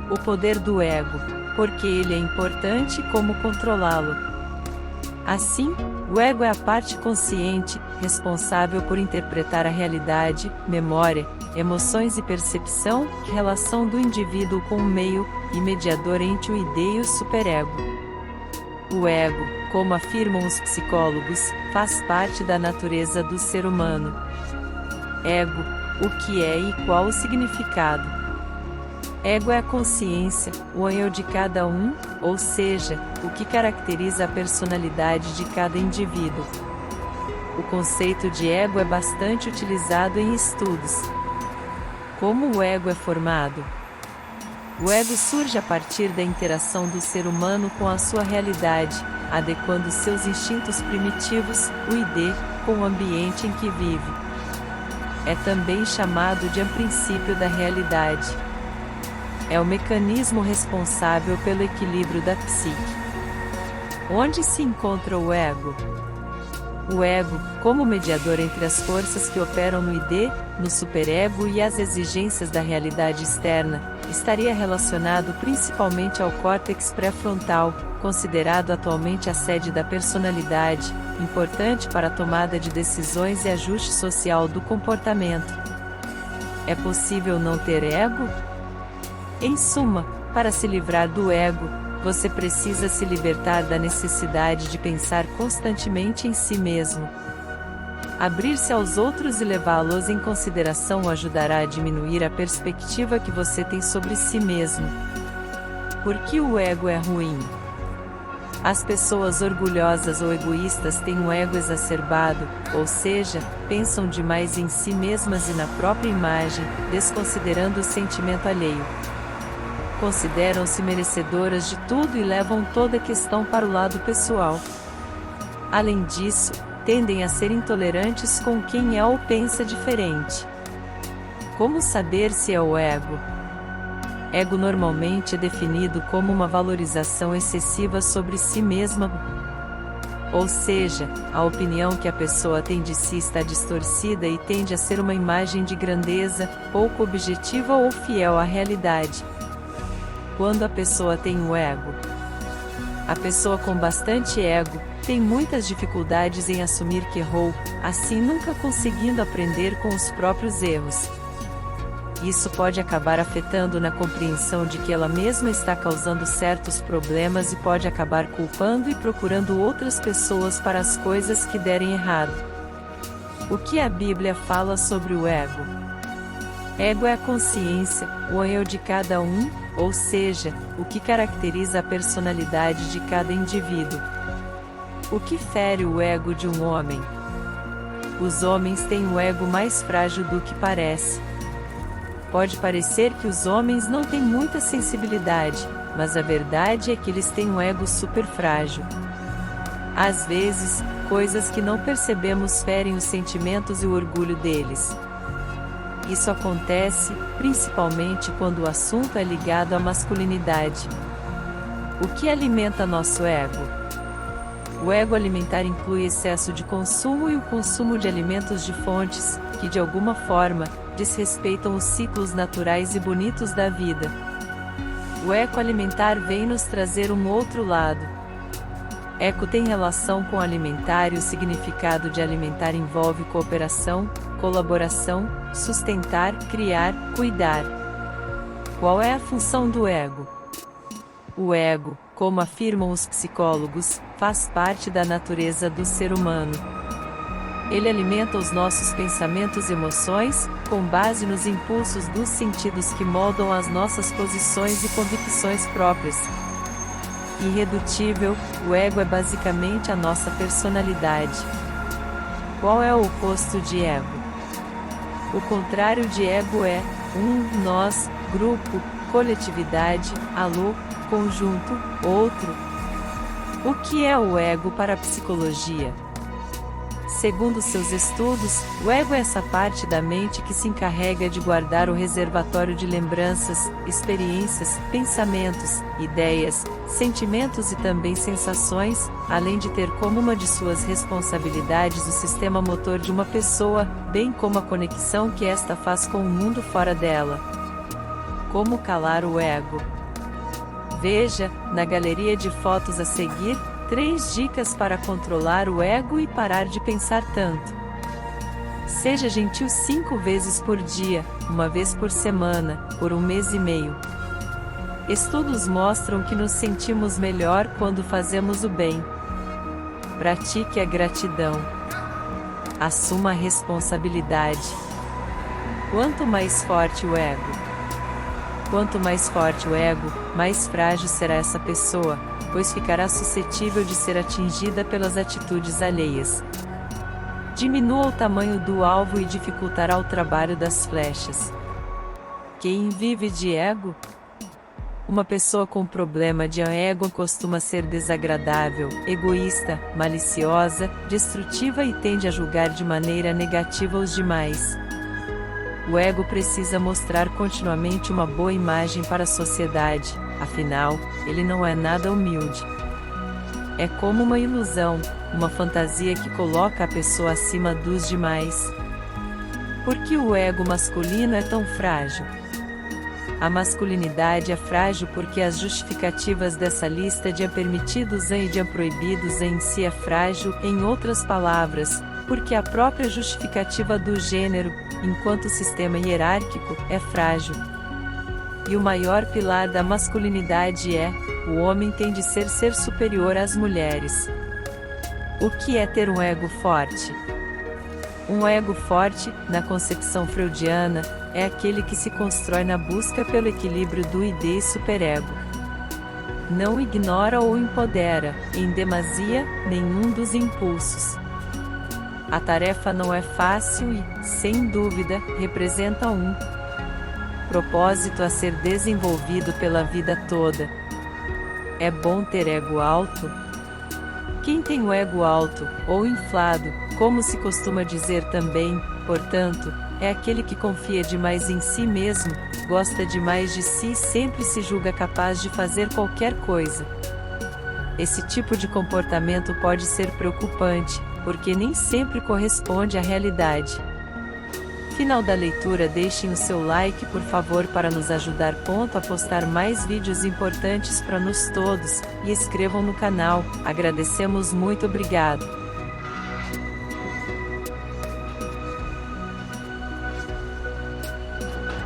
O poder do ego, porque ele é importante e como controlá-lo. Assim, o ego é a parte consciente, responsável por interpretar a realidade, memória, emoções e percepção, relação do indivíduo com o meio, e mediador entre o id e o superego. O ego, como afirmam os psicólogos, faz parte da natureza do ser humano. Ego, o que é e qual o significado? Ego é a consciência, o eu de cada um, ou seja, o que caracteriza a personalidade de cada indivíduo. O conceito de ego é bastante utilizado em estudos. Como o ego é formado? O ego surge a partir da interação do ser humano com a sua realidade, adequando seus instintos primitivos, o id, com o ambiente em que vive. É também chamado de princípio da realidade. É o mecanismo responsável pelo equilíbrio da psique. Onde se encontra o ego? O ego, como mediador entre as forças que operam no id, no superego e as exigências da realidade externa, estaria relacionado principalmente ao córtex pré-frontal, considerado atualmente a sede da personalidade, importante para a tomada de decisões e ajuste social do comportamento. É possível não ter ego? Em suma, para se livrar do ego, você precisa se libertar da necessidade de pensar constantemente em si mesmo. Abrir-se aos outros e levá-los em consideração o ajudará a diminuir a perspectiva que você tem sobre si mesmo. Por que o ego é ruim? As pessoas orgulhosas ou egoístas têm um ego exacerbado, ou seja, pensam demais em si mesmas e na própria imagem, desconsiderando o sentimento alheio. Consideram-se merecedoras de tudo e levam toda a questão para o lado pessoal. Além disso, tendem a ser intolerantes com quem é ou pensa diferente. Como saber se é o ego? Ego normalmente é definido como uma valorização excessiva sobre si mesma, ou seja, a opinião que a pessoa tem de si está distorcida e tende a ser uma imagem de grandeza, pouco objetiva ou fiel à realidade. Quando a pessoa tem o ego? A pessoa com bastante ego tem muitas dificuldades em assumir que errou, assim nunca conseguindo aprender com os próprios erros. Isso pode acabar afetando na compreensão de que ela mesma está causando certos problemas e pode acabar culpando e procurando outras pessoas para as coisas que derem errado. O que a Bíblia fala sobre o ego? Ego é a consciência, o eu de cada um, ou seja, o que caracteriza a personalidade de cada indivíduo. O que fere o ego de um homem? Os homens têm o ego mais frágil do que parece. Pode parecer que os homens não têm muita sensibilidade, mas a verdade é que eles têm um ego super frágil. Às vezes, coisas que não percebemos ferem os sentimentos e o orgulho deles. Isso acontece, principalmente quando o assunto é ligado à masculinidade. O que alimenta nosso ego? O ego alimentar inclui excesso de consumo e o consumo de alimentos de fontes, que de alguma forma, desrespeitam os ciclos naturais e bonitos da vida. O ego alimentar vem nos trazer um outro lado. Eco tem relação com alimentar e o significado de alimentar envolve cooperação, colaboração, sustentar, criar, cuidar. Qual é a função do ego? O ego, como afirmam os psicólogos, faz parte da natureza do ser humano. Ele alimenta os nossos pensamentos e emoções, com base nos impulsos dos sentidos que moldam as nossas posições e convicções próprias. Irredutível, o ego é basicamente a nossa personalidade. Qual é o oposto de ego? O contrário de ego é nós, grupo, coletividade, alô, conjunto, outro. O que é o ego para a psicologia? Segundo seus estudos, o ego é essa parte da mente que se encarrega de guardar o reservatório de lembranças, experiências, pensamentos, ideias, sentimentos e também sensações, além de ter como uma de suas responsabilidades o sistema motor de uma pessoa, bem como a conexão que esta faz com o mundo fora dela. Como calar o ego? Veja, na galeria de fotos a seguir, 3 dicas para controlar o ego e parar de pensar tanto. Seja gentil 5 vezes por dia, 1 vez por semana, por 1 mês e meio. Estudos mostram que nos sentimos melhor quando fazemos o bem. Pratique a gratidão. Assuma a responsabilidade. Quanto mais forte o ego, Quanto mais forte o ego, mais frágil será essa pessoa, pois ficará suscetível de ser atingida pelas atitudes alheias. Diminua o tamanho do alvo e dificultará o trabalho das flechas. Quem vive de ego? Uma pessoa com problema de ego costuma ser desagradável, egoísta, maliciosa, destrutiva e tende a julgar de maneira negativa os demais. O ego precisa mostrar continuamente uma boa imagem para a sociedade, afinal, ele não é nada humilde. É como uma ilusão, uma fantasia que coloca a pessoa acima dos demais. Por que o ego masculino é tão frágil? A masculinidade é frágil porque as justificativas dessa lista de permitidos e de proibidos em si é frágil, em outras palavras, porque a própria justificativa do gênero, enquanto sistema hierárquico, é frágil. E o maior pilar da masculinidade é: o homem tem de ser superior às mulheres. O que é ter um ego forte? Um ego forte, na concepção freudiana, é aquele que se constrói na busca pelo equilíbrio do id e superego. Não ignora ou empodera, em demasia, nenhum dos impulsos. A tarefa não é fácil e, sem dúvida, representa um propósito a ser desenvolvido pela vida toda. É bom ter ego alto? Quem tem o ego alto, ou inflado, como se costuma dizer também, portanto, é aquele que confia demais em si mesmo, gosta demais de si e sempre se julga capaz de fazer qualquer coisa. Esse tipo de comportamento pode ser preocupante, porque nem sempre corresponde à realidade. Final da leitura, deixem o seu like por favor para nos ajudar a postar mais vídeos importantes para nós todos, e inscrevam no canal, agradecemos muito obrigado.